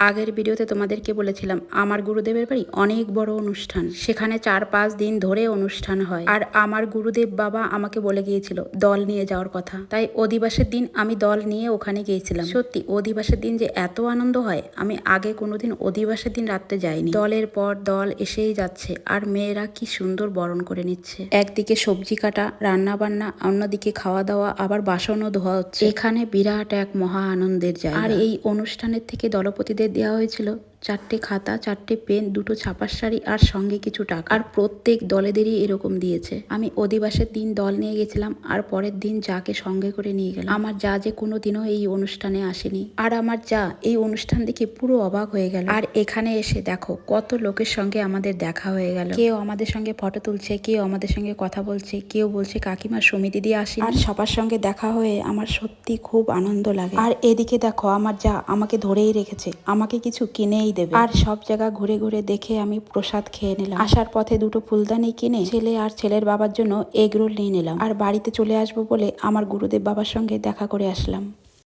আগের ভিডিওতে তোমাদেরকে বলেছিলাম আমার গুরুদেবের বাড়ি অনেক বড় অনুষ্ঠান, সেখানে 4-5 দিন ধরে অনুষ্ঠান হয়। আর আমার গুরুদেব বাবা আমাকে বলে গিয়েছিল দল নিয়ে যাওয়ার কথা, তাই অধিবাসের দিন আমি দল নিয়ে ওখানে গিয়েছিলাম। সত্যি অধিবাসের দিন যে এত আনন্দ হয়, আমি আগে কোনোদিন অধিবাসের দিন রাত্রে যাইনি। দলের পর দল এসেই যাচ্ছে আর মেয়েরা কি সুন্দর বরণ করে নিচ্ছে। একদিকে সবজি কাটা, রান্না বান্না, অন্যদিকে খাওয়া দাওয়া, আবার বাসনও ধোয়া হচ্ছে। এখানে বিরাট এক মহা আনন্দের জায়গা। আর এই অনুষ্ঠানের থেকে দলপতিদের দেওয়া হয়েছিল 4টে খাতা, 4টে পেন, 2টো ছাপার শাড়ি আর সঙ্গে কিছু টাকা। আর প্রত্যেক দলেদেরই এরকম দিয়েছে। আমি অধিবাসের দিন দল নিয়ে গেছিলাম আর পরের দিন যাকে সঙ্গে করে নিয়ে গেলাম। আমার যা যে কোনোদিনও এই অনুষ্ঠানে আসেনি, আর আমার যা এই অনুষ্ঠান দেখে পুরো অবাক হয়ে গেল। আর এখানে এসে দেখো কত লোকের সঙ্গে আমাদের দেখা হয়ে গেল। কেউ আমাদের সঙ্গে ফটো তুলছে, কেউ আমাদের সঙ্গে কথা বলছে, কেউ বলছে কাকিমা সুমি দিদি আসি। আর সবার সঙ্গে দেখা হয়ে আমার সত্যি খুব আনন্দ লাগে। আর এদিকে দেখো আমার যা আমাকে ধরেই রেখেছে, আমাকে কিছু কিনেই দেবে। আর সব জায়গা ঘুরে ঘুরে দেখে আমি প্রসাদ খেয়ে নিলাম। আসার পথে 2টো ফুলদানি কিনে ছেলে আর ছেলের বাবার জন্য এগ রোল নিয়ে নিলাম। আর বাড়িতে চলে আসবো বলে আমার গুরুদেব বাবার সঙ্গে দেখা করে আসলাম।